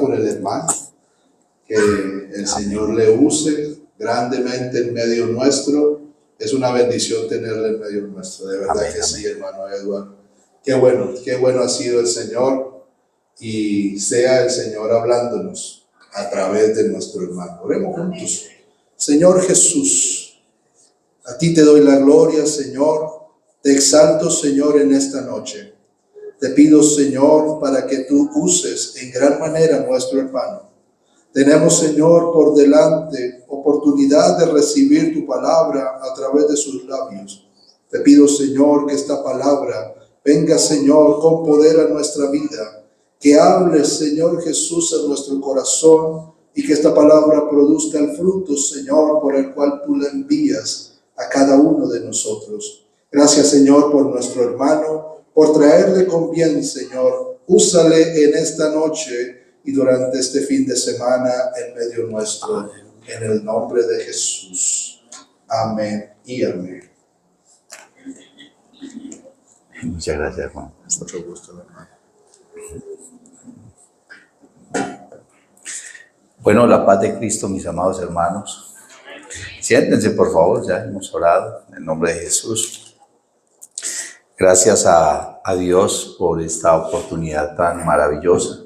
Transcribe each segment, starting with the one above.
por el hermano, que el Señor le use grandemente en medio nuestro. Es una bendición tenerle en medio nuestro, de verdad. Amén, que amén. Sí, hermano Eduardo. Qué bueno ha sido el Señor, y sea el Señor hablándonos a través de nuestro hermano. Oremos juntos. Señor Jesús, a ti te doy la gloria, Señor. Te exalto, Señor, en esta noche. Te pido, Señor, para que tú uses en gran manera a nuestro hermano. Tenemos, Señor, por delante oportunidad de recibir tu palabra a través de sus labios. Te pido, Señor, que esta palabra venga, Señor, con poder a nuestra vida. Que hables, Señor Jesús, en nuestro corazón, y que esta palabra produzca el fruto, Señor, por el cual tú la envías a cada uno de nosotros. Gracias, Señor, por nuestro hermano, por traerle con bien, Señor. Úsale en esta noche y durante este fin de semana en medio nuestro, en el nombre de Jesús. Amén y amén. Muchas gracias, Juan. Mucho gusto, hermano. Bueno, la paz de Cristo, mis amados hermanos. Siéntense, por favor, ya hemos orado en el nombre de Jesús. Gracias a Dios por esta oportunidad tan maravillosa.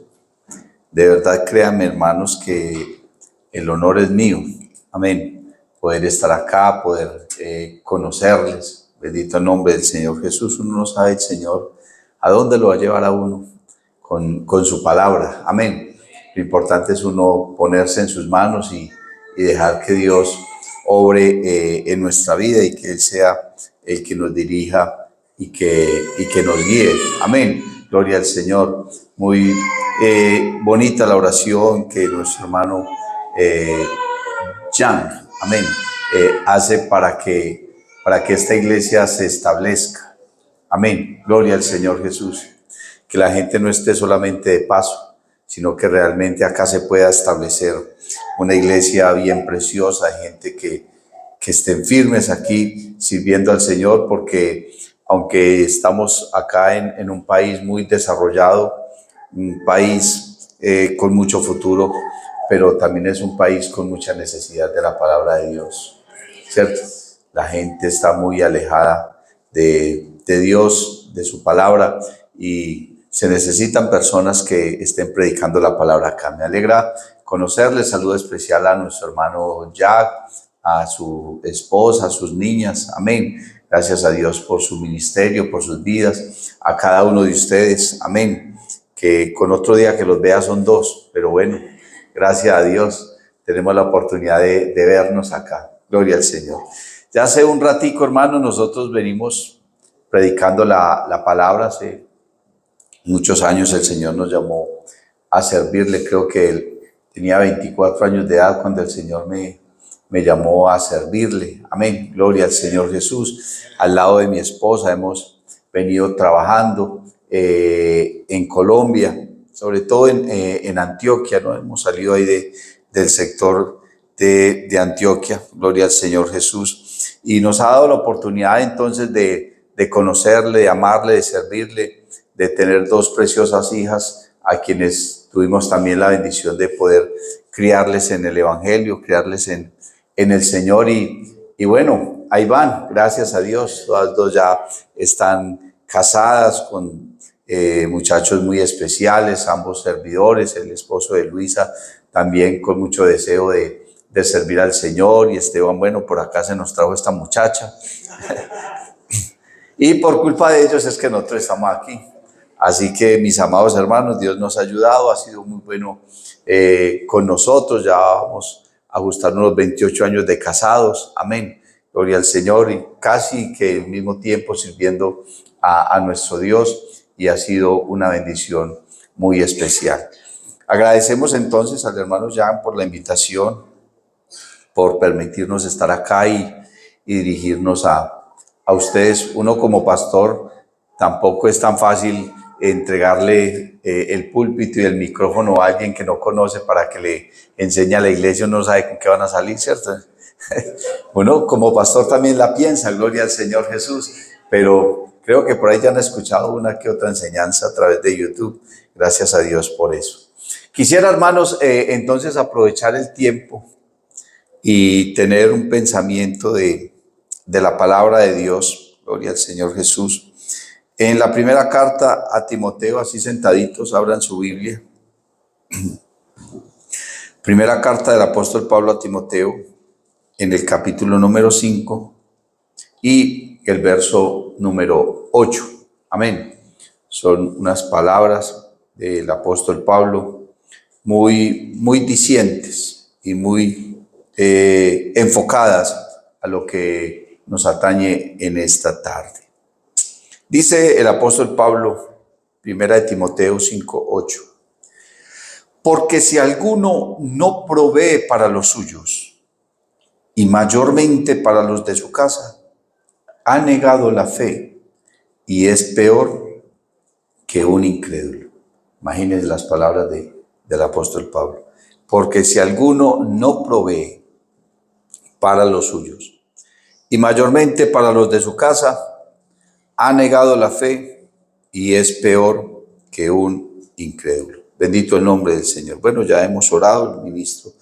De verdad, créanme, hermanos, que el honor es mío. Amén. Poder estar acá, poder conocerles. Bendito el nombre del Señor Jesús. Uno no sabe el Señor a dónde lo va a llevar a uno con su palabra. Amén. Lo importante es uno ponerse en sus manos y dejar que Dios obre en nuestra vida, y que Él sea el que nos dirija y que nos guíe. Amén. Gloria al Señor. Muy bonita la oración que nuestro hermano Jan, amén, hace para que esta iglesia se establezca. Amén. Gloria al Señor Jesús. Que la gente no esté solamente de paso, sino que realmente acá se pueda establecer una iglesia bien preciosa, gente que estén firmes aquí sirviendo al Señor, porque aunque estamos acá en un país muy desarrollado, un país con mucho futuro, pero también es un país con mucha necesidad de la palabra de Dios, ¿cierto? La gente está muy alejada de Dios, de su palabra, y se necesitan personas que estén predicando la palabra acá. Me alegra conocerles. Saludo especial a nuestro hermano Jack, a su esposa, a sus niñas. Amén. Gracias a Dios por su ministerio, por sus vidas, a cada uno de ustedes. Amén. Que con otro día que los vea son 2, pero bueno, gracias a Dios tenemos la oportunidad de vernos acá. Gloria al Señor. Ya hace un ratico, hermanos, nosotros venimos predicando la palabra. Hace muchos años el Señor nos llamó a servirle. Creo que él tenía 24 años de edad cuando el Señor me llamó a servirle. Amén. Gloria al Señor Jesús. Al lado de mi esposa hemos venido trabajando en Colombia, sobre todo en Antioquia, ¿no? Hemos salido ahí del sector de Antioquia. Gloria al Señor Jesús. Y nos ha dado la oportunidad entonces de conocerle, de amarle, de servirle, de tener 2 preciosas hijas a quienes tuvimos también la bendición de poder criarles en el Evangelio, criarles en el Señor, y bueno, ahí van, gracias a Dios. Todas 2 ya están casadas con muchachos muy especiales, ambos servidores. El esposo de Luisa también con mucho deseo de servir al Señor, y Esteban, bueno, por acá se nos trajo esta muchacha. Y por culpa de ellos es que nosotros estamos aquí. Así que, mis amados hermanos, Dios nos ha ayudado, ha sido muy bueno con nosotros. Ya vamos a ajustarnos los 28 años de casados. Amén. Gloria al Señor, y casi que al mismo tiempo sirviendo a nuestro Dios, y ha sido una bendición muy especial. Agradecemos entonces al hermano Jan por la invitación, por permitirnos estar acá y dirigirnos a ustedes. Uno como pastor tampoco es tan fácil entregarle el púlpito y el micrófono a alguien que no conoce para que le enseñe a la iglesia. Uno no sabe con qué van a salir, ¿cierto? Uno como pastor también la piensa, gloria al Señor Jesús, pero creo que por ahí ya han escuchado una que otra enseñanza a través de YouTube. Gracias a Dios por eso. Quisiera, hermanos, entonces aprovechar el tiempo y tener un pensamiento de la palabra de Dios. Gloria al Señor Jesús. En la primera carta a Timoteo, así sentaditos, abran su Biblia. Primera carta del apóstol Pablo a Timoteo, en el capítulo número 5 y el verso número 8. Amén. Son unas palabras del apóstol Pablo muy dicientes y muy enfocadas a lo que nos atañe en esta tarde. Dice el apóstol Pablo, primera de Timoteo 5:8, porque si alguno no provee para los suyos, y mayormente para los de su casa, ha negado la fe y es peor que un incrédulo. Imagínense las palabras del apóstol Pablo. Porque si alguno no provee para los suyos, y mayormente para los de su casa, ha negado la fe y es peor que un incrédulo. Bendito el nombre del Señor. Bueno, ya hemos orado, el ministro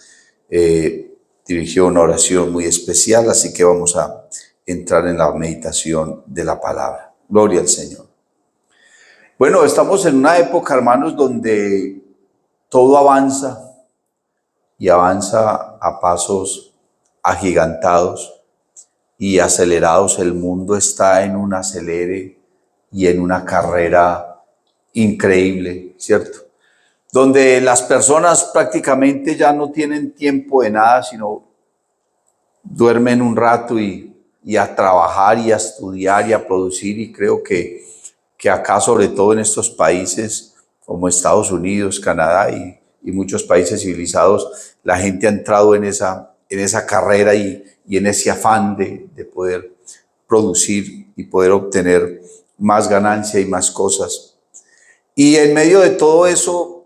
dirigió una oración muy especial, así que vamos a entrar en la meditación de la palabra. Gloria al Señor. Bueno, estamos en una época, hermanos, donde todo avanza y avanza a pasos agigantados y acelerados. El mundo está en un acelere y en una carrera increíble, ¿cierto? Donde las personas prácticamente ya no tienen tiempo de nada, sino duermen un rato y a trabajar y a estudiar y a producir. Y creo que acá, sobre todo en estos países como Estados Unidos, Canadá y muchos países civilizados, la gente ha entrado en esa carrera y en ese afán de poder producir y poder obtener más ganancia y más cosas. Y en medio de todo eso,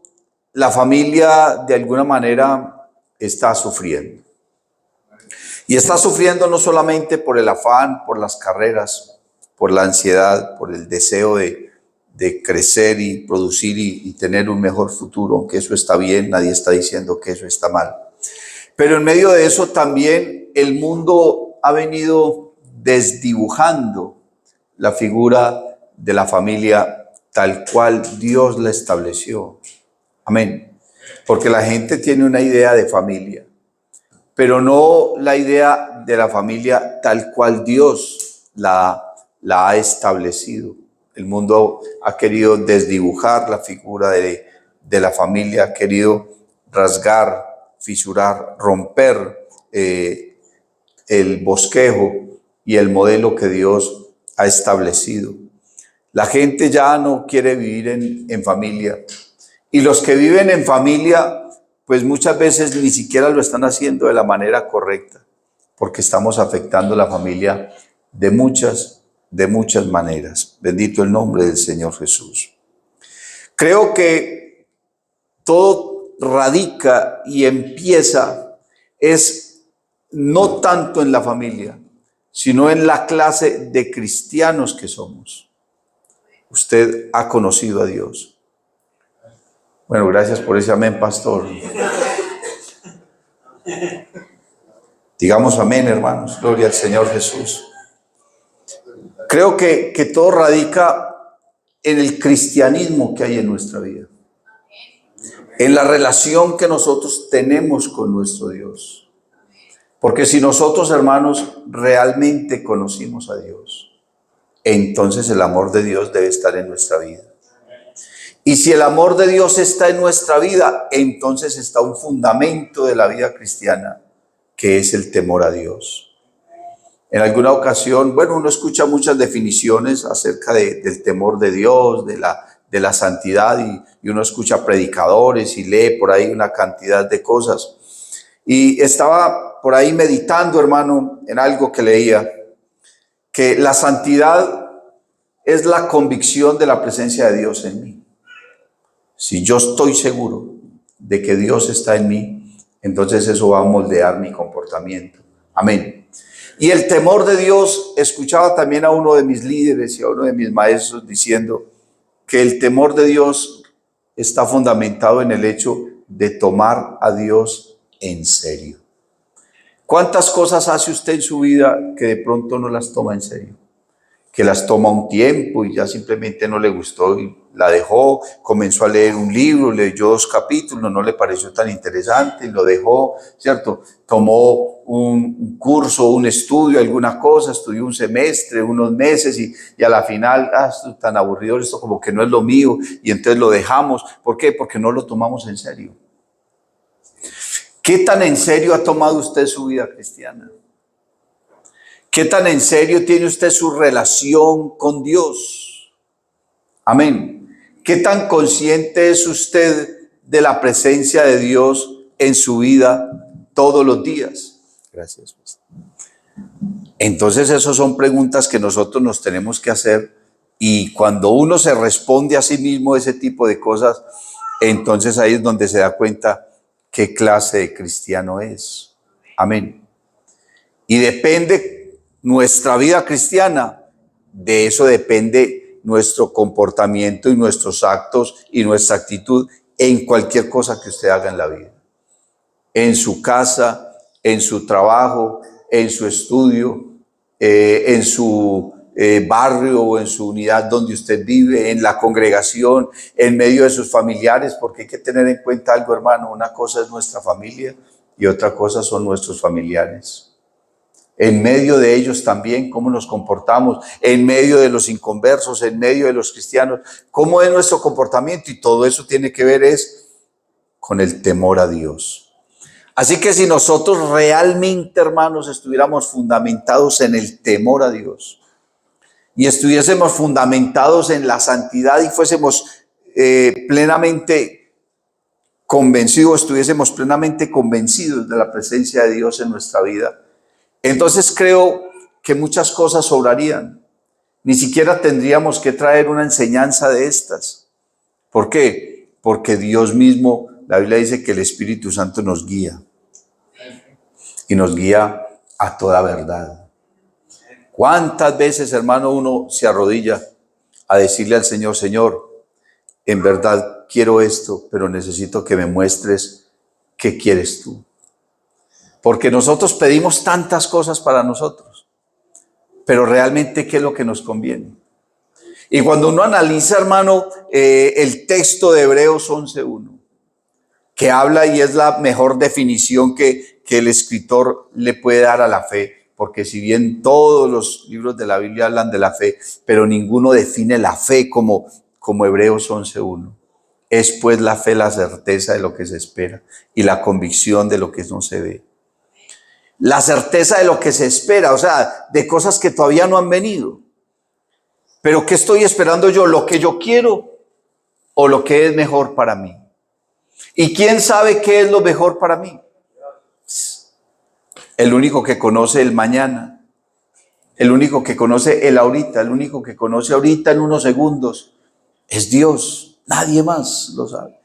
la familia de alguna manera está sufriendo. Y está sufriendo no solamente por el afán, por las carreras, por la ansiedad, por el deseo de crecer y producir y tener un mejor futuro, aunque eso está bien, nadie está diciendo que eso está mal. Pero en medio de eso también el mundo ha venido desdibujando la figura de la familia tal cual Dios la estableció. Amén. Porque la gente tiene una idea de familia, pero no la idea de la familia tal cual Dios la ha establecido. El mundo ha querido desdibujar la figura de la familia, ha querido rasgar, fisurar, romper el bosquejo y el modelo que Dios ha establecido. La gente ya no quiere vivir en familia. Y los que viven en familia, pues muchas veces ni siquiera lo están haciendo de la manera correcta, porque estamos afectando la familia de muchas maneras. Bendito el nombre del Señor Jesús. Creo que todo radica y empieza es no tanto en la familia, sino en la clase de cristianos que somos. Usted ha conocido a Dios. Bueno, gracias por ese amén, pastor. Digamos amén, hermanos. Gloria al Señor Jesús. Creo que todo radica en el cristianismo que hay en nuestra vida. En la relación que nosotros tenemos con nuestro Dios. Porque si nosotros, hermanos, realmente conocimos a Dios, entonces el amor de Dios debe estar en nuestra vida. Y si el amor de Dios está en nuestra vida, entonces está un fundamento de la vida cristiana, que es el temor a Dios. En alguna ocasión, bueno, uno escucha muchas definiciones acerca del temor de Dios, de la santidad, y uno escucha predicadores y lee por ahí una cantidad de cosas. Y estaba por ahí meditando, hermano, en algo que leía, que la santidad es la convicción de la presencia de Dios en mí. Si yo estoy seguro de que Dios está en mí, entonces eso va a moldear mi comportamiento. Amén. Y el temor de Dios, escuchaba también a uno de mis líderes y a uno de mis maestros diciendo que el temor de Dios está fundamentado en el hecho de tomar a Dios en serio. ¿Cuántas cosas hace usted en su vida que de pronto no las toma en serio? Que las toma un tiempo y ya simplemente no le gustó y la dejó, comenzó a leer un libro, leyó 2 capítulos, no le pareció tan interesante y lo dejó, ¿cierto? Tomó un curso, un estudio, alguna cosa, estudió un semestre, unos meses y a la final, esto es tan aburrido, esto como que no es lo mío y entonces lo dejamos. ¿Por qué? Porque no lo tomamos en serio. ¿Qué tan en serio ha tomado usted su vida cristiana? ¿Qué tan en serio tiene usted su relación con Dios? Amén. ¿Qué tan consciente es usted de la presencia de Dios en su vida todos los días? Gracias. Entonces, esas son preguntas que nosotros nos tenemos que hacer, y cuando uno se responde a sí mismo ese tipo de cosas, entonces ahí es donde se da cuenta qué clase de cristiano es. Amén. Y depende nuestra vida cristiana, de eso depende nuestro comportamiento y nuestros actos y nuestra actitud en cualquier cosa que usted haga en la vida. En su casa, en su trabajo, en su estudio, en su barrio o en su unidad donde usted vive, en la congregación, en medio de sus familiares, porque hay que tener en cuenta algo, hermano. Una cosa es nuestra familia y otra cosa son nuestros familiares. En medio de ellos también, cómo nos comportamos, en medio de los inconversos, en medio de los cristianos, cómo es nuestro comportamiento, y todo eso tiene que ver es con el temor a Dios. Así que si nosotros realmente, hermanos, estuviéramos fundamentados en el temor a Dios y estuviésemos fundamentados en la santidad y fuésemos plenamente convencidos, estuviésemos plenamente convencidos de la presencia de Dios en nuestra vida, entonces creo que muchas cosas sobrarían. Ni siquiera tendríamos que traer una enseñanza de estas. ¿Por qué? Porque Dios mismo, la Biblia dice que el Espíritu Santo nos guía. Y nos guía a toda verdad. ¿Cuántas veces, hermano, uno se arrodilla a decirle al Señor: Señor, en verdad quiero esto, pero necesito que me muestres qué quieres tú? Porque nosotros pedimos tantas cosas para nosotros, pero realmente, ¿qué es lo que nos conviene? Y cuando uno analiza, hermano, el texto de Hebreos 11:1, que habla, y es la mejor definición que el escritor le puede dar a la fe, porque si bien todos los libros de la Biblia hablan de la fe, pero ninguno define la fe como Hebreos 11:1. Es pues la fe la certeza de lo que se espera y la convicción de lo que no se ve. La certeza de lo que se espera, o sea, de cosas que todavía no han venido. Pero ¿qué estoy esperando yo? ¿Lo que yo quiero o lo que es mejor para mí? ¿Y quién sabe qué es lo mejor para mí? El único que conoce el mañana, el único que conoce el ahorita, el único que conoce ahorita en unos segundos es Dios. Nadie más lo sabe.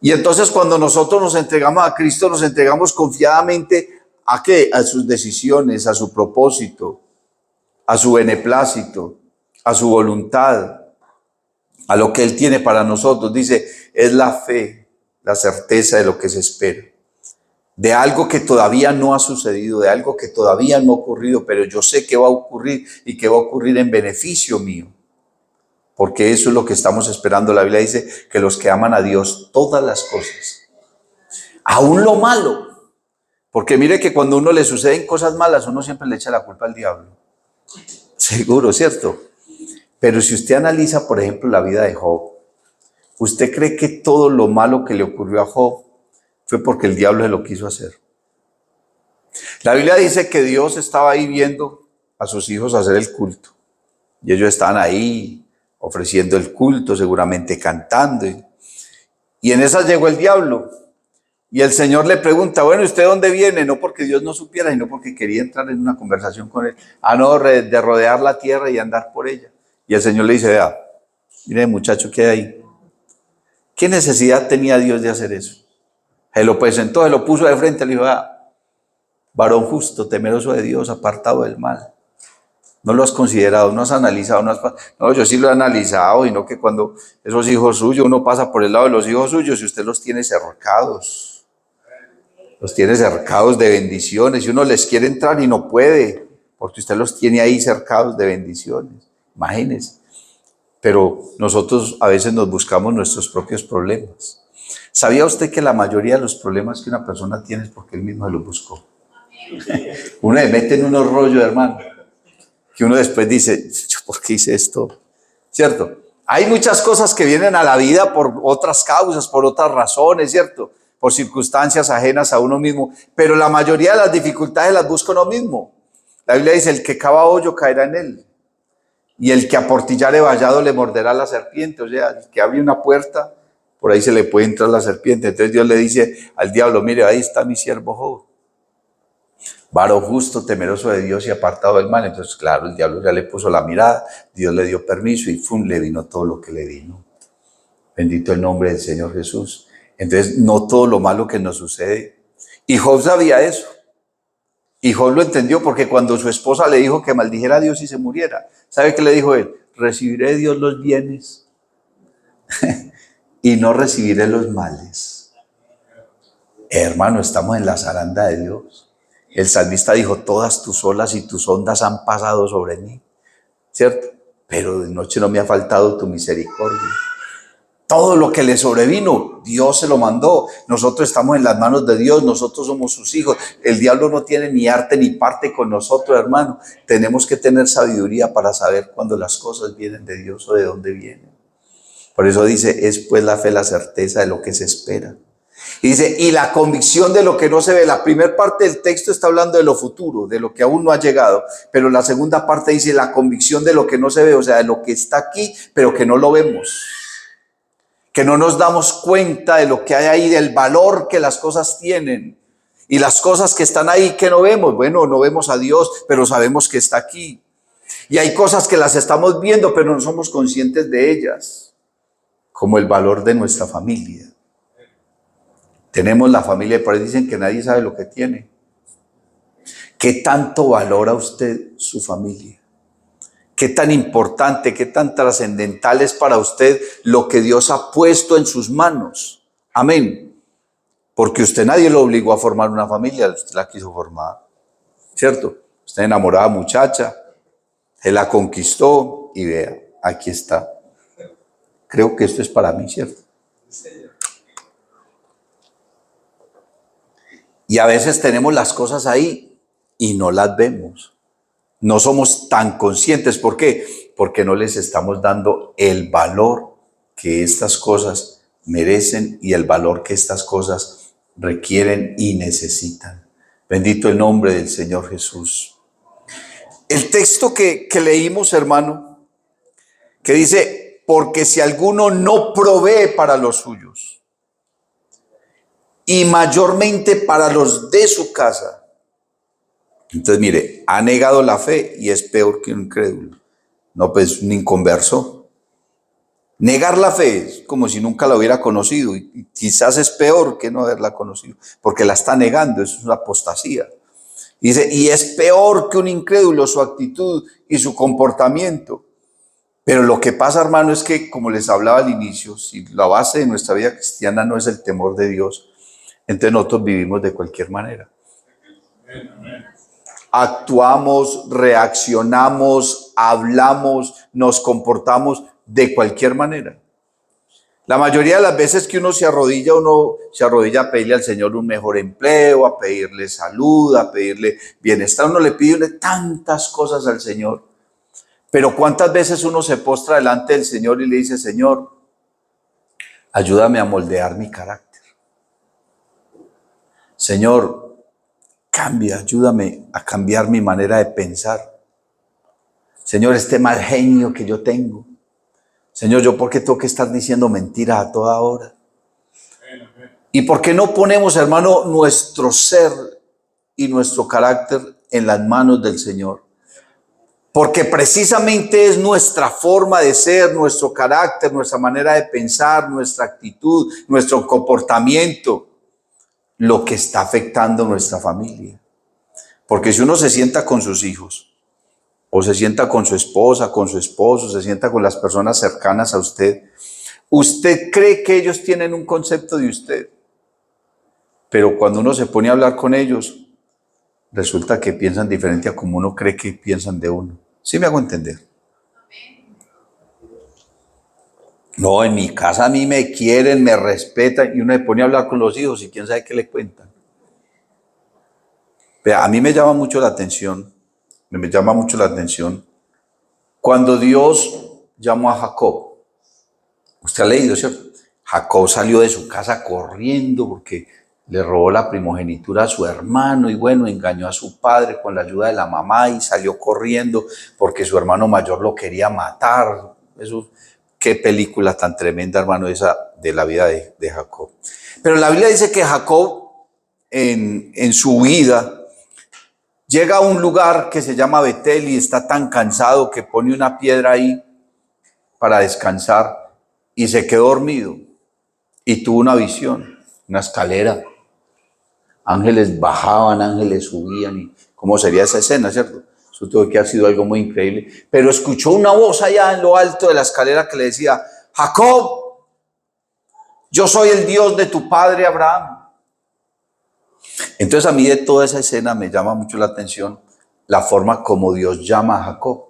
Y entonces cuando nosotros nos entregamos a Cristo, nos entregamos confiadamente ¿a qué? A sus decisiones, a su propósito, a su beneplácito, a su voluntad, a lo que Él tiene para nosotros. Dice, es la fe, la certeza de lo que se espera, de algo que todavía no ha sucedido, de algo que todavía no ha ocurrido, pero yo sé que va a ocurrir y que va a ocurrir en beneficio mío, porque eso es lo que estamos esperando. La Biblia dice que los que aman a Dios, todas las cosas, aún lo malo. Porque mire que cuando a uno le suceden cosas malas, uno siempre le echa la culpa al diablo. Seguro, ¿cierto? Pero si usted analiza, por ejemplo, la vida de Job, ¿usted cree que todo lo malo que le ocurrió a Job fue porque el diablo se lo quiso hacer? La Biblia dice que Dios estaba ahí viendo a sus hijos hacer el culto. Y ellos estaban ahí ofreciendo el culto, seguramente cantando. Y en esas llegó el diablo. Y el Señor le pregunta, bueno, ¿usted dónde viene? No porque Dios no supiera, sino porque quería entrar en una conversación con él. No, de rodear la tierra y andar por ella. Y el Señor le dice, vea, mire muchacho, ¿qué hay ahí? ¿Qué necesidad tenía Dios de hacer eso? Se lo presentó, se lo puso de frente, le dijo, varón justo, temeroso de Dios, apartado del mal. No lo has considerado, no has analizado, no, yo sí lo he analizado, y no que cuando esos hijos suyos, uno pasa por el lado de los hijos suyos y usted los tiene cercados de bendiciones, y uno les quiere entrar y no puede, porque usted los tiene ahí cercados de bendiciones, imagínense. Pero nosotros a veces nos buscamos nuestros propios problemas. ¿Sabía usted que la mayoría de los problemas que una persona tiene es porque él mismo los buscó? Uno le mete en unos rollos, hermano, que uno después dice, ¿yo por qué hice esto? ¿Cierto? Hay muchas cosas que vienen a la vida por otras causas, por otras razones, ¿cierto? Por circunstancias ajenas a uno mismo, pero la mayoría de las dificultades las busca uno mismo. La Biblia dice, el que cava hoyo caerá en él, y el que a portillare vallado le morderá la serpiente. O sea, el que abre una puerta, por ahí se le puede entrar la serpiente. Entonces Dios le dice al diablo, mire, ahí está mi siervo Job, varón justo, temeroso de Dios y apartado del mal. Entonces, claro, el diablo ya le puso la mirada, Dios le dio permiso y ¡fum!, le vino todo lo que le vino. Bendito el nombre del Señor Jesús. Entonces, no todo lo malo que nos sucede. Y Job sabía eso. Y Job lo entendió, porque cuando su esposa le dijo que maldijera a Dios y se muriera, ¿sabe qué le dijo él? Recibiré de Dios los bienes y no recibiré los males. Hermano, estamos en la zaranda de Dios. El salmista dijo, todas tus olas y tus ondas han pasado sobre mí, ¿cierto? Pero de noche no me ha faltado tu misericordia. Todo lo que le sobrevino, Dios se lo mandó. Nosotros estamos en las manos de Dios, nosotros somos sus hijos. El diablo no tiene ni arte ni parte con nosotros, hermano. Tenemos que tener sabiduría para saber cuando las cosas vienen de Dios o de dónde vienen. Por eso dice, es pues la fe la certeza de lo que se espera. Y dice, y la convicción de lo que no se ve. La primera parte del texto está hablando de lo futuro, de lo que aún no ha llegado. Pero la segunda parte dice la convicción de lo que no se ve, o sea, de lo que está aquí, pero que no lo vemos. Que no nos damos cuenta de lo que hay ahí, del valor que las cosas tienen. Y las cosas que están ahí que no vemos. Bueno, no vemos a Dios, pero sabemos que está aquí. Y hay cosas que las estamos viendo, pero no somos conscientes de ellas. Como el valor de nuestra familia. Tenemos la familia, y por ahí dicen que nadie sabe lo que tiene. ¿Qué tanto valora usted su familia? ¿Qué tan importante, qué tan trascendental es para usted lo que Dios ha puesto en sus manos? Amén. Porque usted nadie lo obligó a formar una familia, usted la quiso formar, ¿cierto? Usted enamoró a la muchacha, él la conquistó y vea, aquí está. Creo que esto es para mí, ¿cierto? Y a veces tenemos las cosas ahí y no las vemos. No somos tan conscientes. ¿Por qué? Porque no les estamos dando el valor que estas cosas merecen y el valor que estas cosas requieren y necesitan. Bendito el nombre del Señor Jesús. El texto que leímos, hermano, que dice, porque si alguno no provee para los suyos, y mayormente para los de su casa. Entonces, mire, ha negado la fe y es peor que un incrédulo. No, pues un inconverso. Negar la fe es como si nunca la hubiera conocido, y quizás es peor que no haberla conocido, porque la está negando, eso es una apostasía. Dice, y es peor que un incrédulo su actitud y su comportamiento. Pero lo que pasa, hermano, es que, como les hablaba al inicio, si la base de nuestra vida cristiana no es el temor de Dios, entonces nosotros vivimos de cualquier manera. Actuamos, reaccionamos, hablamos, nos comportamos de cualquier manera. La mayoría de las veces que uno se arrodilla a pedirle al Señor un mejor empleo, a pedirle salud, a pedirle bienestar. Uno le pide tantas cosas al Señor. Pero ¿cuántas veces uno se postra delante del Señor y le dice, Señor, ayúdame a moldear mi carácter? Señor, ayúdame a cambiar mi manera de pensar. Señor, este mal genio que yo tengo. Señor, ¿yo por qué tengo que estar diciendo mentiras a toda hora? ¿Y por qué no ponemos, hermano, nuestro ser y nuestro carácter en las manos del Señor? Porque precisamente es nuestra forma de ser, nuestro carácter, nuestra manera de pensar, nuestra actitud, nuestro comportamiento, lo que está afectando nuestra familia. Porque si uno se sienta con sus hijos o se sienta con su esposa, con su esposo, se sienta con las personas cercanas a usted, usted cree que ellos tienen un concepto de usted, pero cuando uno se pone a hablar con ellos, resulta que piensan diferente a como uno cree que piensan de uno. ¿Sí me hago entender? No, en mi casa a mí me quieren, me respetan, y uno se pone a hablar con los hijos y quién sabe qué le cuentan. Vea, a mí me llama mucho la atención, cuando Dios llamó a Jacob. Usted ha leído, ¿cierto? Jacob salió de su casa corriendo porque le robó la primogenitura a su hermano y bueno, engañó a su padre con la ayuda de la mamá y salió corriendo porque su hermano mayor lo quería matar. Eso, qué película tan tremenda, hermano, esa de la vida de Jacob. Pero la Biblia dice que Jacob en su vida llega a un lugar que se llama Betel y está tan cansado que pone una piedra ahí para descansar y se quedó dormido y tuvo una visión, una escalera. Ángeles bajaban, ángeles subían y cómo sería esa escena, ¿cierto? Eso tuvo que haber sido algo muy increíble. Pero escuchó una voz allá en lo alto de la escalera que le decía, Jacob, yo soy el Dios de tu padre Abraham. Entonces a mí de toda esa escena me llama mucho la atención la forma como Dios llama a Jacob.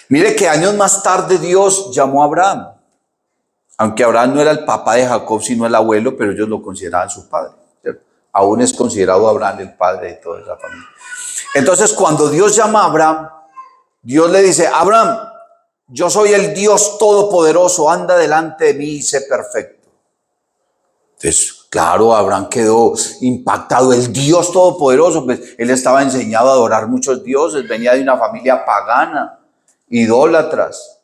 Mire que años más tarde Dios llamó a Abraham. Aunque Abraham no era el papá de Jacob, sino el abuelo, pero ellos lo consideraban su padre, ¿cierto? Aún es considerado Abraham el padre de toda esa familia. Entonces cuando Dios llama a Abraham, Dios le dice, Abraham, yo soy el Dios todopoderoso, anda delante de mí y sé perfecto. Entonces, claro, Abraham quedó impactado, el Dios todopoderoso, pues él estaba enseñado a adorar muchos dioses, venía de una familia pagana, idólatras.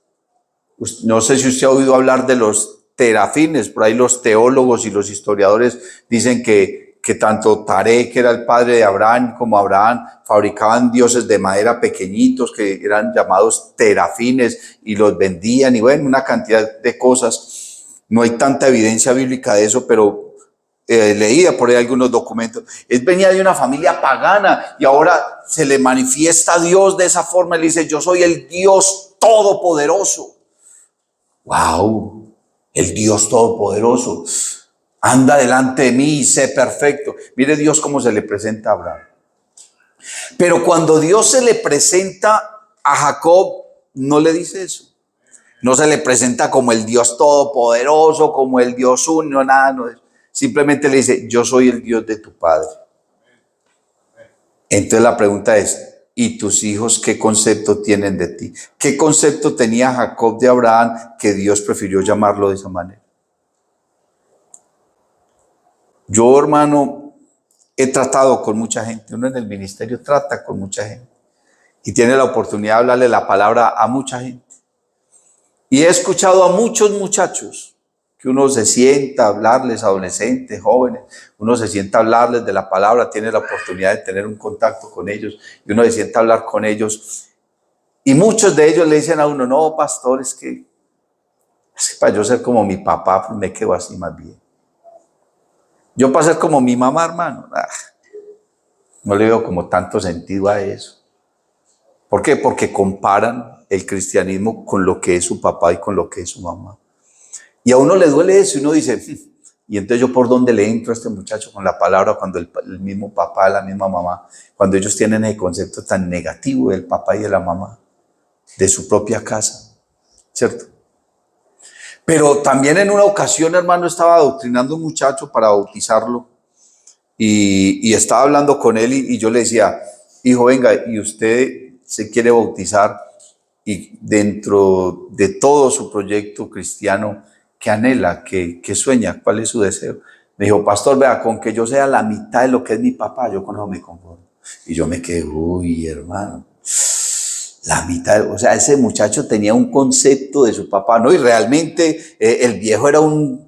No sé si usted ha oído hablar de los terafines, por ahí los teólogos y los historiadores dicen que tanto Taré, que era el padre de Abraham, como Abraham, fabricaban dioses de madera pequeñitos que eran llamados terafines y los vendían y bueno, una cantidad de cosas. No hay tanta evidencia bíblica de eso, pero leía por ahí algunos documentos. Él venía de una familia pagana y ahora se le manifiesta a Dios de esa forma. Él dice, yo soy el Dios todopoderoso. ¡Wow! El Dios todopoderoso. Anda delante de mí y sé perfecto. Mire Dios cómo se le presenta a Abraham. Pero cuando Dios se le presenta a Jacob, no le dice eso. No se le presenta como el Dios todopoderoso, como el Dios uno, nada. No. Simplemente le dice, yo soy el Dios de tu padre. Entonces la pregunta es, ¿y tus hijos qué concepto tienen de ti? ¿Qué concepto tenía Jacob de Abraham que Dios prefirió llamarlo de esa manera? Yo, hermano, he tratado con mucha gente. Uno en el ministerio trata con mucha gente y tiene la oportunidad de hablarle la palabra a mucha gente. Y he escuchado a muchos muchachos que uno se sienta a hablarles, adolescentes, jóvenes, uno se sienta a hablarles de la palabra, tiene la oportunidad de tener un contacto con ellos y uno se sienta a hablar con ellos. Y muchos de ellos le dicen a uno, no, pastor, es que para yo ser como mi papá, pues me quedo así más bien. Yo para ser como mi mamá, hermano, no le veo como tanto sentido a eso. ¿Por qué? Porque comparan el cristianismo con lo que es su papá y con lo que es su mamá. Y a uno le duele eso y uno dice, y entonces yo por dónde le entro a este muchacho con la palabra cuando el mismo papá, la misma mamá, cuando ellos tienen el concepto tan negativo del papá y de la mamá, de su propia casa, ¿cierto? Pero también en una ocasión, hermano, estaba adoctrinando a un muchacho para bautizarlo y estaba hablando con él y yo le decía, hijo, venga, y usted se quiere bautizar y dentro de todo su proyecto cristiano, ¿qué anhela? ¿Qué sueña? ¿Cuál es su deseo? Me dijo, pastor, vea, con que yo sea la mitad de lo que es mi papá, yo con eso me conformo. Y yo me quedé, uy, hermano, la mitad, o sea, ese muchacho tenía un concepto de su papá, ¿no? Y realmente el viejo era un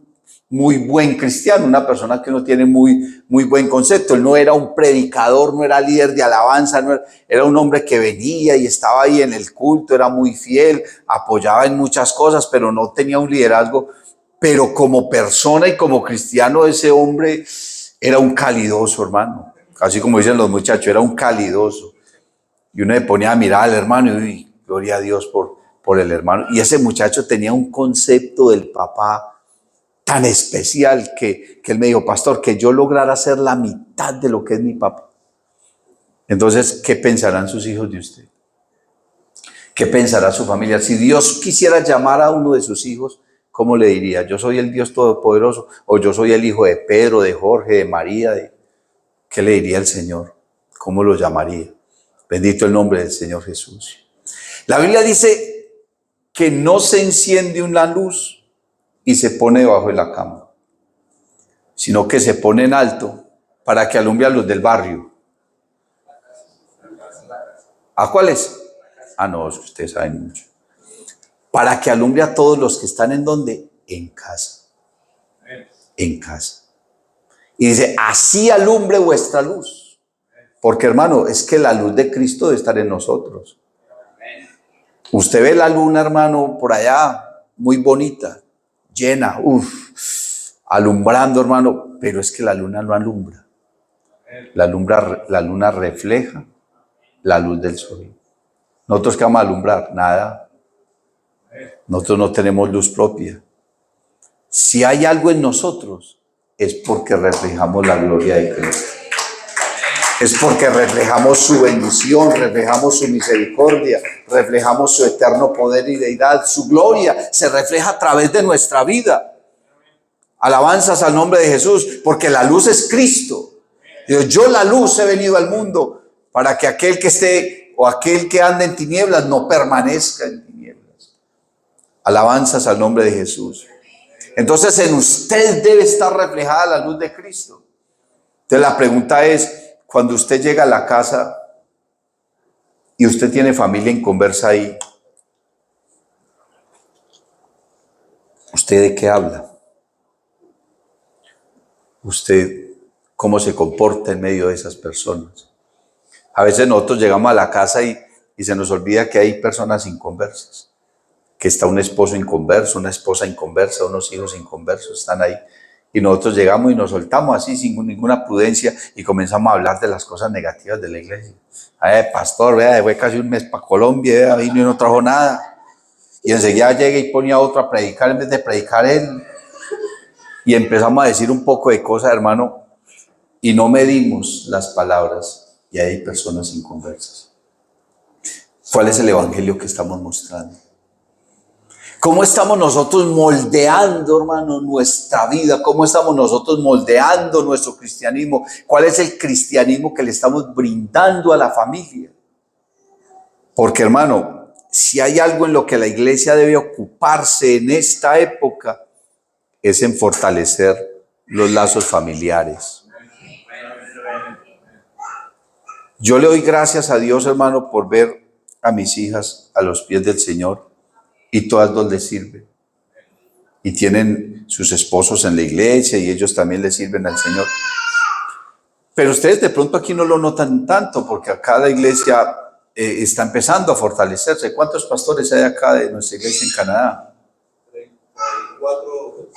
muy buen cristiano, una persona que uno tiene muy buen concepto. Él no era un predicador, no era líder de alabanza, era un hombre que venía y estaba ahí en el culto, era muy fiel, apoyaba en muchas cosas, pero no tenía un liderazgo. Pero como persona y como cristiano, ese hombre era un calidoso, hermano. Así como dicen los muchachos, era un calidoso. Y uno le ponía a mirar al hermano y gloria a Dios por el hermano. Y ese muchacho tenía un concepto del papá tan especial que él me dijo, pastor, que yo lograra ser la mitad de lo que es mi papá. Entonces, ¿qué pensarán sus hijos de usted? ¿Qué pensará su familia? Si Dios quisiera llamar a uno de sus hijos, ¿cómo le diría? ¿Yo soy el Dios Todopoderoso? ¿O yo soy el hijo de Pedro, de Jorge, de María? ¿Qué le diría el Señor? ¿Cómo lo llamaría? Bendito el nombre del Señor Jesús. La Biblia dice que no se enciende una luz y se pone debajo de la cama, sino que se pone en alto para que alumbre a los del barrio. ¿A cuáles? Ah, no, ustedes saben mucho. Para que alumbre a todos los que están en donde, en casa. En casa. Y dice, así alumbre vuestra luz. Porque hermano, es que la luz de Cristo debe estar en nosotros. Usted ve la luna, hermano, por allá, muy bonita, llena, alumbrando, hermano, pero es que la luna no alumbra. La luna refleja la luz del sol. ¿Nosotros qué vamos a alumbrar? Nada. Nosotros no tenemos luz propia. Si hay algo en nosotros, es porque reflejamos la gloria de Cristo. Es porque reflejamos su bendición, reflejamos su misericordia, reflejamos su eterno poder y deidad. Su gloria se refleja a través de nuestra vida. Alabanzas al nombre de Jesús, porque la luz es Cristo. Dios, yo la luz he venido al mundo para que aquel que esté o aquel que anda en tinieblas no permanezca en tinieblas. Alabanzas al nombre de Jesús. Entonces en usted debe estar reflejada la luz de Cristo. Entonces la pregunta es, cuando usted llega a la casa y usted tiene familia en conversa ahí, ¿usted de qué habla? ¿Usted cómo se comporta en medio de esas personas? A veces nosotros llegamos a la casa y se nos olvida que hay personas inconversas, que está un esposo inconverso, una esposa inconversa, unos hijos inconversos, están ahí. Y nosotros llegamos y nos soltamos así sin ninguna prudencia y comenzamos a hablar de las cosas negativas de la iglesia. Ay, pastor, vea, fue casi un mes para Colombia, vea, vino y no trajo nada. Y enseguida llega y ponía a otro a predicar en vez de predicar él. Y empezamos a decir un poco de cosas, hermano, y no medimos las palabras. Y hay personas inconversas. ¿Cuál es el evangelio que estamos mostrando? ¿Cómo estamos nosotros moldeando, hermano, nuestra vida? ¿Cómo estamos nosotros moldeando nuestro cristianismo? ¿Cuál es el cristianismo que le estamos brindando a la familia? Porque, hermano, si hay algo en lo que la iglesia debe ocuparse en esta época, es en fortalecer los lazos familiares. Yo le doy gracias a Dios, hermano, por ver a mis hijas a los pies del Señor. Y todas dos les sirven. Y tienen sus esposos en la iglesia y ellos también le sirven al Señor. Pero ustedes de pronto aquí no lo notan tanto porque acá la iglesia está empezando a fortalecerse. ¿Cuántos pastores hay acá de nuestra iglesia en Canadá? 34.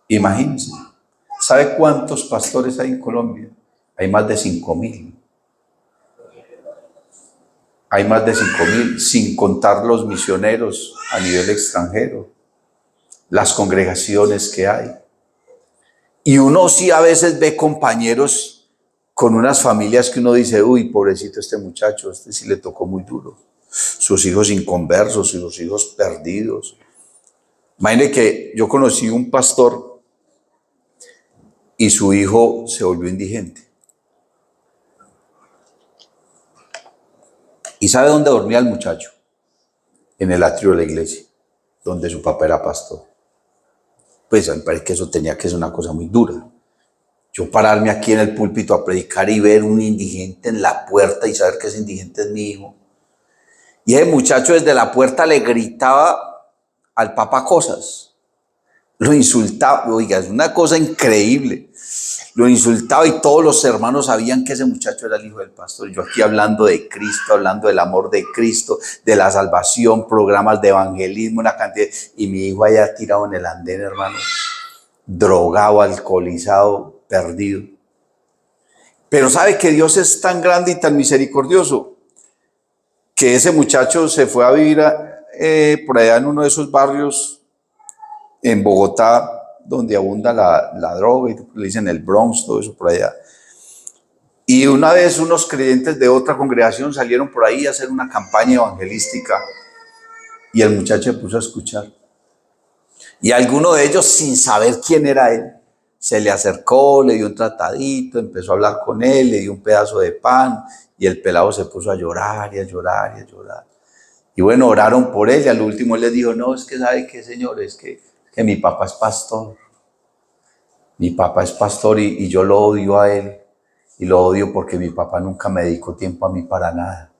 Imagínense. ¿Sabe cuántos pastores hay en Colombia? Hay más de 5,000. Hay más de 5,000, sin contar los misioneros a nivel extranjero, las congregaciones que hay. Y uno sí a veces ve compañeros con unas familias que uno dice, uy, pobrecito este muchacho, este sí le tocó muy duro. Sus hijos inconversos, sus hijos perdidos. Imagine que yo conocí un pastor y su hijo se volvió indigente. ¿Y sabe dónde dormía el muchacho? En el atrio de la iglesia, donde su papá era pastor. Pues me parece que eso tenía que ser una cosa muy dura. Yo pararme aquí en el púlpito a predicar y ver un indigente en la puerta y saber que ese indigente es mi hijo. Y ese muchacho desde la puerta le gritaba al papá cosas. Lo insultaba, oiga, es una cosa increíble. Lo insultaba y todos los hermanos sabían que ese muchacho era el hijo del pastor. Yo aquí hablando de Cristo, hablando del amor de Cristo, de la salvación, programas de evangelismo, una cantidad. Y mi hijo allá tirado en el andén, hermano, drogado, alcoholizado, perdido. Pero sabe que Dios es tan grande y tan misericordioso que ese muchacho se fue a vivir por allá en uno de esos barrios en Bogotá, donde abunda la droga, y le dicen el Bronx, todo eso por allá. Y una vez unos creyentes de otra congregación salieron por ahí a hacer una campaña evangelística y el muchacho se puso a escuchar. Y alguno de ellos, sin saber quién era él, se le acercó, le dio un tratadito, empezó a hablar con él, le dio un pedazo de pan y el pelado se puso a llorar y a llorar y a llorar. Y bueno, oraron por él y al último él les dijo, no, es que ¿sabe qué, señor? Es que mi papá es pastor. Mi papá es pastor y yo lo odio a él. Y lo odio porque mi papá nunca me dedicó tiempo a mí para nada.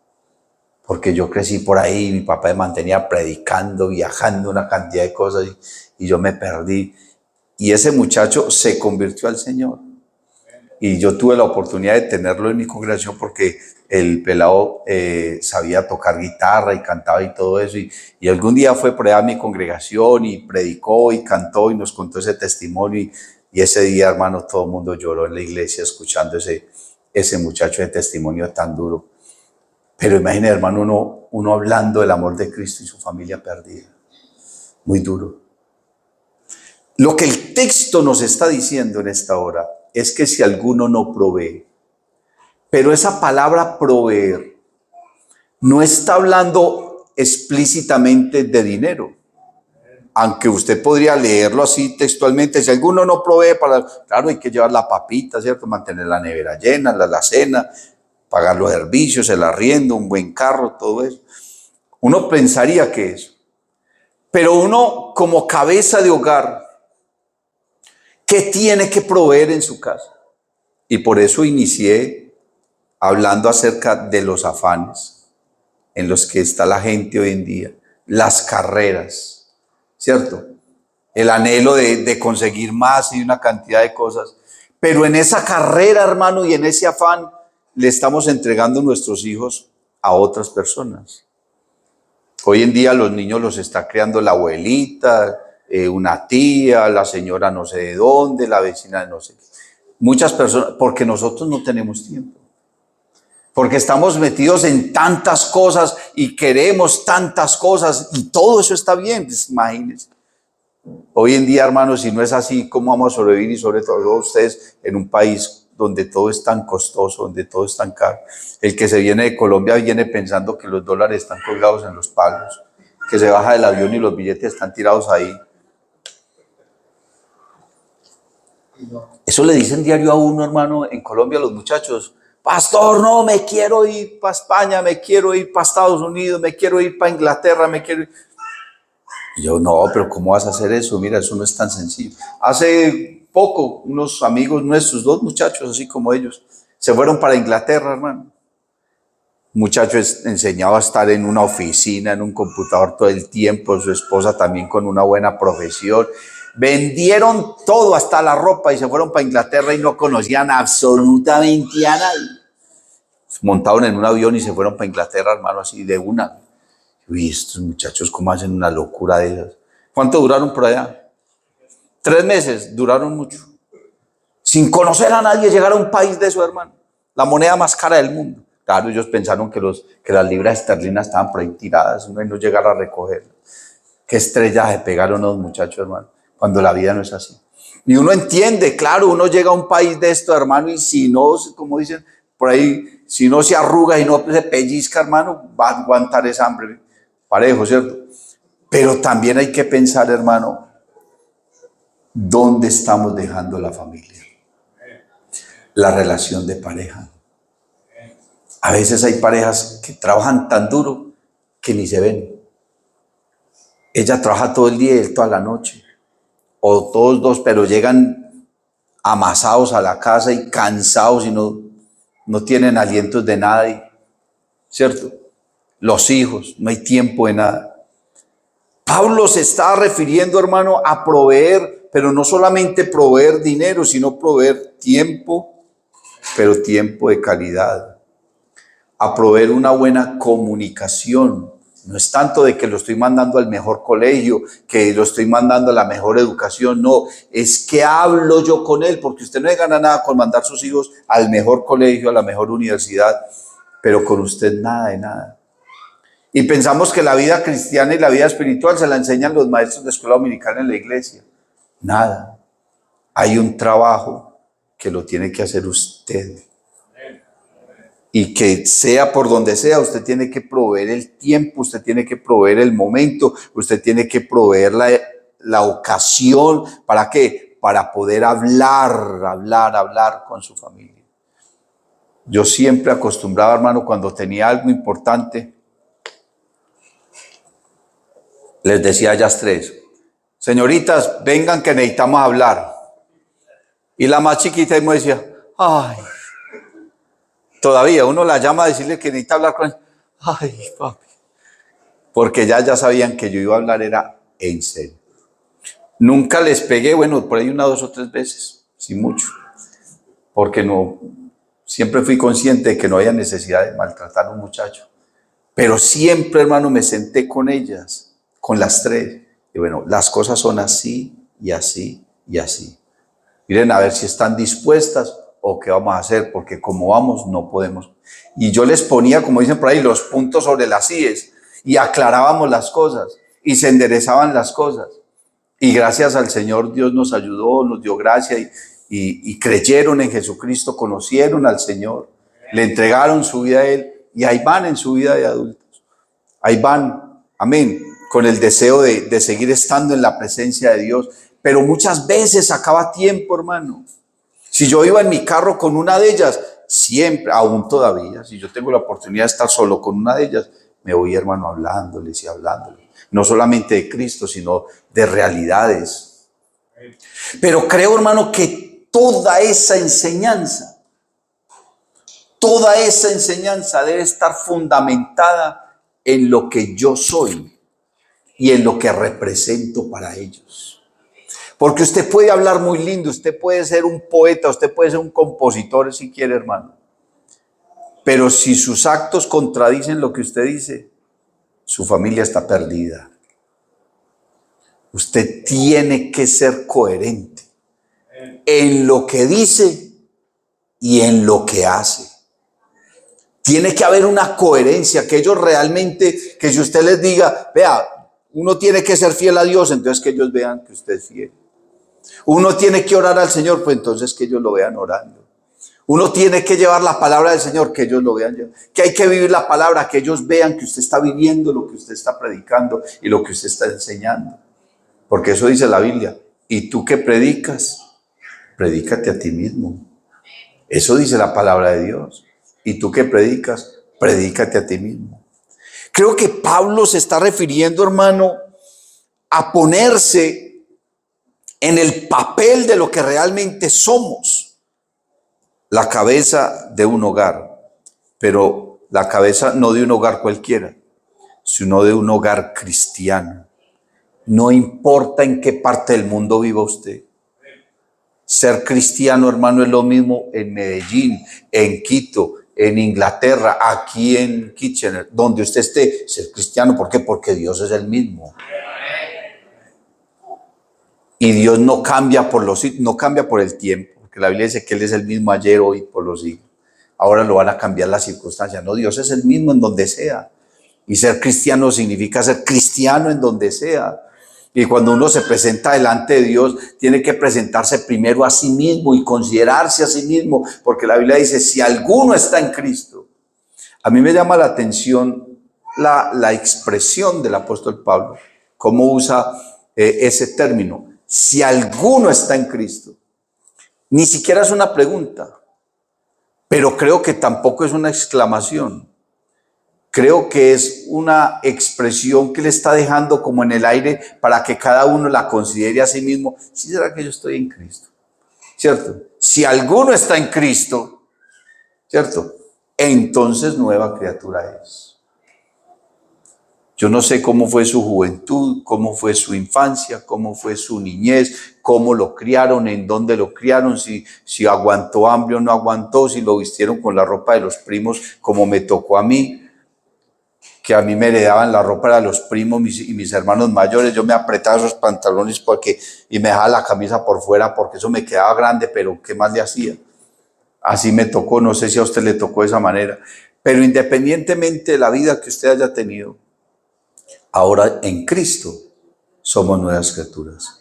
Porque yo crecí por ahí, mi papá me mantenía predicando, viajando, una cantidad de cosas y yo me perdí. Y ese muchacho se convirtió al Señor. Y yo tuve la oportunidad de tenerlo en mi congregación porque el pelado sabía tocar guitarra y cantaba y todo eso. Y algún día fue por allá a mi congregación y predicó y cantó y nos contó ese testimonio. Y ese día, hermano, todo el mundo lloró en la iglesia escuchando ese muchacho de testimonio tan duro. Pero imagínate, hermano, uno hablando del amor de Cristo y su familia perdida. Muy duro. Lo que el texto nos está diciendo en esta hora es que si alguno no provee, pero esa palabra proveer no está hablando explícitamente de dinero. Aunque usted podría leerlo así textualmente, si alguno no provee claro, hay que llevar la papita, ¿cierto? Mantener la nevera llena, la cena, pagar los servicios, el arriendo, un buen carro, todo eso. Uno pensaría que eso. Pero uno como cabeza de hogar, ¿qué tiene que proveer en su casa? Y por eso inicié hablando acerca de los afanes en los que está la gente hoy en día, las carreras, ¿cierto? El anhelo de conseguir más y una cantidad de cosas. Pero en esa carrera, hermano, y en ese afán, le estamos entregando nuestros hijos a otras personas. Hoy en día los niños los está creando la abuelita, una tía, la señora no sé de dónde, la vecina de no sé qué. Muchas personas, porque nosotros no tenemos tiempo. Porque estamos metidos en tantas cosas y queremos tantas cosas y todo eso está bien, pues imagínense. Hoy en día, hermanos, si no es así, ¿cómo vamos a sobrevivir? Y sobre todo ustedes en un país donde todo es tan costoso, donde todo es tan caro. El que se viene de Colombia viene pensando que los dólares están colgados en los palos, que se baja del avión y los billetes están tirados ahí. Eso le dicen diario a uno, hermano, en Colombia los muchachos. Pastor, no, me quiero ir para España, me quiero ir para Estados Unidos, me quiero ir para Inglaterra, me quiero ir. Y yo, no, pero ¿cómo vas a hacer eso? Mira, eso no es tan sencillo. Hace poco, unos amigos nuestros, dos muchachos, así como ellos, se fueron para Inglaterra, hermano. Muchacho enseñado a estar en una oficina, en un computador todo el tiempo, su esposa también con una buena profesión. Vendieron todo, hasta la ropa, y se fueron para Inglaterra y no conocían absolutamente a nadie. Se montaron en un avión y se fueron para Inglaterra, hermano, así de una. Uy, estos muchachos, ¿cómo hacen una locura de esas? ¿Cuánto duraron por allá? 3 meses, duraron mucho. Sin conocer a nadie, llegar a un país de eso, hermano. La moneda más cara del mundo. Claro, ellos pensaron que las libras esterlinas estaban por ahí tiradas, no llegar a recogerlas. Qué estrellas se pegaron los muchachos, hermano, cuando la vida no es así. Y uno entiende, claro, uno llega a un país de esto, hermano, y si no, como dicen por ahí, si no se arruga y no se pellizca, hermano, va a aguantar esa hambre parejo, ¿cierto? Pero también hay que pensar, hermano, ¿dónde estamos dejando la familia? La relación de pareja. A veces hay parejas que trabajan tan duro que ni se ven. Ella trabaja todo el día y él toda la noche. O todos dos, pero llegan amasados a la casa y cansados y no tienen alientos de nada, ¿cierto? Los hijos, no hay tiempo de nada. Pablo se está refiriendo, hermano, a proveer, pero no solamente proveer dinero, sino proveer tiempo, pero tiempo de calidad. A proveer una buena comunicación. No es tanto de que lo estoy mandando al mejor colegio, que lo estoy mandando a la mejor educación, no, es que hablo yo con él, porque usted no le gana nada con mandar sus hijos al mejor colegio, a la mejor universidad, pero con usted nada de nada. Y pensamos que la vida cristiana y la vida espiritual se la enseñan los maestros de escuela dominical en la iglesia. Nada. Hay un trabajo que lo tiene que hacer usted. Y que sea por donde sea, usted tiene que proveer el tiempo, usted tiene que proveer el momento, usted tiene que proveer la ocasión. ¿Para qué? Para poder hablar con su familia. Yo siempre acostumbraba, hermano, cuando tenía algo importante, les decía a ellas tres: señoritas, vengan que necesitamos hablar. Y la más chiquita me decía: ay, todavía uno la llama a decirle que necesita hablar con él. Ay, papi. Porque ya sabían que yo iba a hablar era en serio. Nunca les pegué, bueno, por ahí 1, 2 o 3 veces, sin mucho. Porque no, siempre fui consciente de que no había necesidad de maltratar a un muchacho. Pero siempre, hermano, me senté con ellas, con las tres. Y bueno, las cosas son así y así y así. Miren a ver si están dispuestas o qué vamos a hacer, porque como vamos no podemos. Y yo les ponía, como dicen por ahí, los puntos sobre las íes y aclarábamos las cosas y se enderezaban las cosas. Y gracias al Señor Dios nos ayudó, nos dio gracia y creyeron en Jesucristo, conocieron al Señor, le entregaron su vida a Él y ahí van en su vida de adultos. Ahí van, amén, con el deseo de seguir estando en la presencia de Dios. Pero muchas veces acaba tiempo, hermano. Si yo iba en mi carro con una de ellas, siempre, aún todavía, si yo tengo la oportunidad de estar solo con una de ellas, me voy, hermano, hablándoles y hablándoles. No solamente de Cristo, sino de realidades. Pero creo, hermano, que toda esa enseñanza debe estar fundamentada en lo que yo soy y en lo que represento para ellos. Porque usted puede hablar muy lindo, usted puede ser un poeta, usted puede ser un compositor si quiere, hermano. Pero si sus actos contradicen lo que usted dice, su familia está perdida. Usted tiene que ser coherente en lo que dice y en lo que hace. Tiene que haber una coherencia, que ellos realmente, que si usted les diga, vea, uno tiene que ser fiel a Dios, entonces que ellos vean que usted es fiel. Uno tiene que orar al Señor, pues entonces que ellos lo vean orando. Uno tiene que llevar la palabra del Señor, que ellos lo vean. Que hay que vivir la palabra, que ellos vean que usted está viviendo lo que usted está predicando y lo que usted está enseñando. Porque eso dice la Biblia. ¿Y tú qué predicas? Predícate a ti mismo. Eso dice la palabra de Dios. ¿Y tú qué predicas? Predícate a ti mismo. Creo que Pablo se está refiriendo, hermano, a ponerse en el papel de lo que realmente somos, la cabeza de un hogar, pero la cabeza no de un hogar cualquiera, sino de un hogar cristiano. No importa en qué parte del mundo viva usted. Ser cristiano, hermano, es lo mismo en Medellín, en Quito, en Inglaterra, aquí en Kitchener, donde usted esté. Ser cristiano, ¿por qué? Porque Dios es el mismo. Y Dios no cambia por el tiempo, porque la Biblia dice que Él es el mismo ayer, hoy, por los siglos. Ahora lo van a cambiar las circunstancias. No, Dios es el mismo en donde sea. Y ser cristiano significa ser cristiano en donde sea. Y cuando uno se presenta delante de Dios, tiene que presentarse primero a sí mismo y considerarse a sí mismo, porque la Biblia dice, si alguno está en Cristo. A mí me llama la atención la expresión del apóstol Pablo, cómo usa ese término. Si alguno está en Cristo, ni siquiera es una pregunta, pero creo que tampoco es una exclamación. Creo que es una expresión que le está dejando como en el aire para que cada uno la considere a sí mismo. ¿Sí será que yo estoy en Cristo? ¿Cierto? Si alguno está en Cristo, ¿cierto? Entonces nueva criatura es. Yo no sé cómo fue su juventud, cómo fue su infancia, cómo fue su niñez, cómo lo criaron, en dónde lo criaron, si aguantó hambre o no aguantó, si lo vistieron con la ropa de los primos como me tocó a mí, que a mí me heredaban la ropa de los primos y mis hermanos mayores. Yo me apretaba esos pantalones y me dejaba la camisa por fuera porque eso me quedaba grande, pero ¿qué más le hacía? Así me tocó, no sé si a usted le tocó de esa manera. Pero independientemente de la vida que usted haya tenido, Ahora en Cristo somos nuevas criaturas.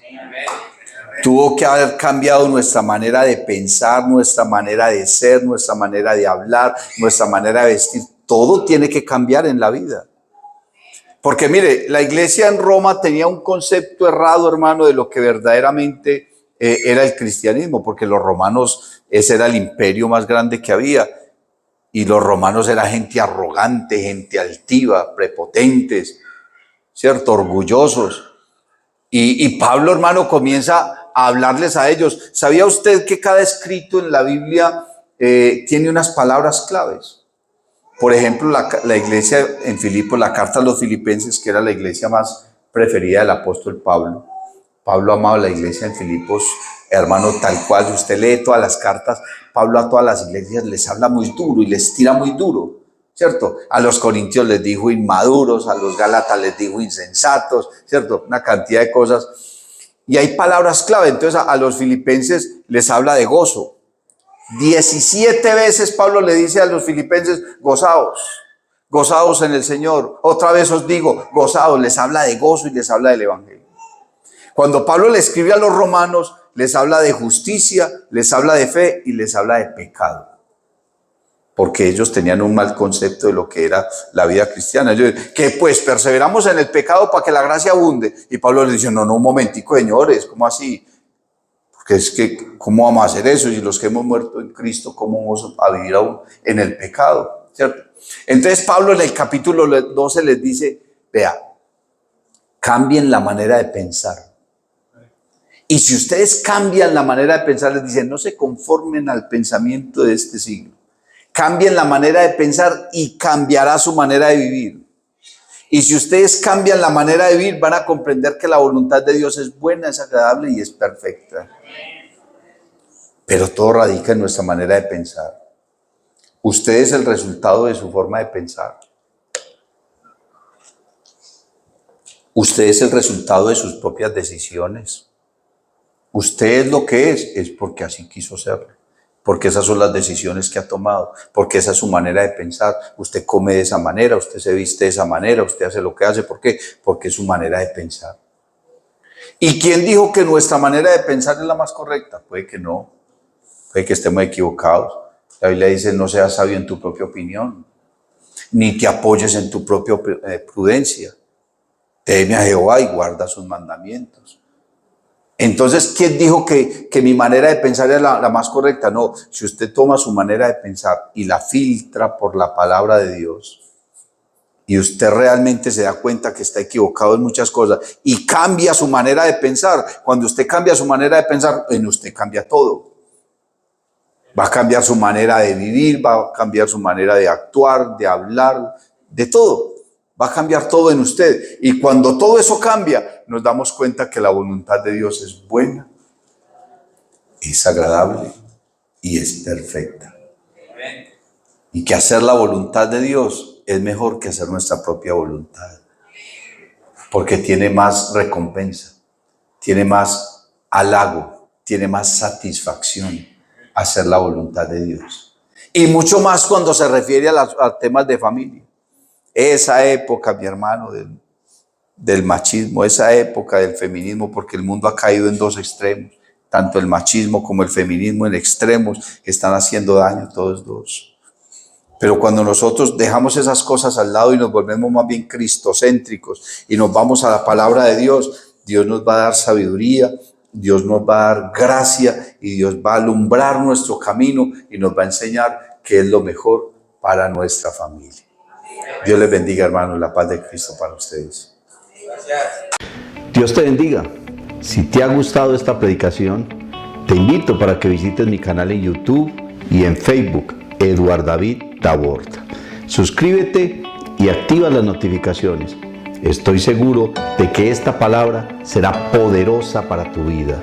Tuvo que haber cambiado nuestra manera de pensar, nuestra manera de ser, nuestra manera de hablar, nuestra manera de vestir. Todo tiene que cambiar en la vida. Porque mire, la iglesia en Roma tenía un concepto errado, hermano, de lo que verdaderamente era el cristianismo, porque los romanos, ese era el imperio más grande que había. Y los romanos eran gente arrogante, gente altiva, prepotentes, ¿cierto? Orgullosos. Y Pablo, hermano, comienza a hablarles a ellos. ¿Sabía usted que cada escrito en la Biblia tiene unas palabras claves? Por ejemplo, la iglesia en Filipos, la carta a los filipenses, que era la iglesia más preferida del apóstol Pablo. Pablo amaba la iglesia en Filipos, hermano, tal cual. Si usted lee todas las cartas, Pablo a todas las iglesias les habla muy duro y les tira muy duro, ¿cierto? A los corintios les dijo inmaduros, a los gálatas les dijo insensatos, ¿cierto? Una cantidad de cosas. Y hay palabras clave. Entonces a los filipenses les habla de gozo. 17 veces Pablo le dice a los filipenses, gozaos, gozaos en el Señor. Otra vez os digo, gozaos. Les habla de gozo y les habla del evangelio. Cuando Pablo le escribe a los romanos, les habla de justicia, les habla de fe y les habla de pecado. Porque ellos tenían un mal concepto de lo que era la vida cristiana. Ellos, que pues perseveramos en el pecado para que la gracia abunde. Y Pablo les dice, no, un momentico, señores, ¿cómo así? Porque es que, ¿cómo vamos a hacer eso? Y los que hemos muerto en Cristo, ¿cómo vamos a vivir aún en el pecado? ¿Cierto? Entonces Pablo en el capítulo 12 les dice, vea, cambien la manera de pensar. Y si ustedes cambian la manera de pensar, les dice, no se conformen al pensamiento de este siglo. Cambien la manera de pensar y cambiará su manera de vivir. Y si ustedes cambian la manera de vivir, van a comprender que la voluntad de Dios es buena, es agradable y es perfecta. Pero todo radica en nuestra manera de pensar. Usted es el resultado de su forma de pensar. Usted es el resultado de sus propias decisiones. Usted es lo que es porque así quiso serlo. Porque esas son las decisiones que ha tomado, porque esa es su manera de pensar. Usted come de esa manera, usted se viste de esa manera, usted hace lo que hace. ¿Por qué? Porque es su manera de pensar. ¿Y quién dijo que nuestra manera de pensar es la más correcta? Puede que no, puede que estemos equivocados. La Biblia dice, no seas sabio en tu propia opinión, ni te apoyes en tu propia prudencia. Teme a Jehová y guarda sus mandamientos. Entonces, ¿quién dijo que mi manera de pensar es la más correcta? No, si usted toma su manera de pensar y la filtra por la palabra de Dios, y usted realmente se da cuenta que está equivocado en muchas cosas y cambia su manera de pensar, cuando usted cambia su manera de pensar, en usted cambia todo. Va a cambiar su manera de vivir, va a cambiar su manera de actuar, de hablar, de todo. Va a cambiar todo en usted. Y cuando todo eso cambia, nos damos cuenta que la voluntad de Dios es buena, es agradable y es perfecta. Y que hacer la voluntad de Dios es mejor que hacer nuestra propia voluntad. Porque tiene más recompensa, tiene más halago, tiene más satisfacción hacer la voluntad de Dios. Y mucho más cuando se refiere a temas de familia. Esa época, mi hermano, del machismo, esa época del feminismo, porque el mundo ha caído en dos extremos, tanto el machismo como el feminismo en extremos, están haciendo daño todos dos. Pero cuando nosotros dejamos esas cosas al lado y nos volvemos más bien cristocéntricos y nos vamos a la palabra de Dios, Dios nos va a dar sabiduría, Dios nos va a dar gracia y Dios va a alumbrar nuestro camino y nos va a enseñar qué es lo mejor para nuestra familia. Dios les bendiga, hermanos, la paz de Cristo para ustedes. Dios te bendiga. Si te ha gustado esta predicación, te invito para que visites mi canal en YouTube y en Facebook, Eduard David Tabord. Suscríbete y activa las notificaciones. Estoy seguro de que esta palabra será poderosa para tu vida.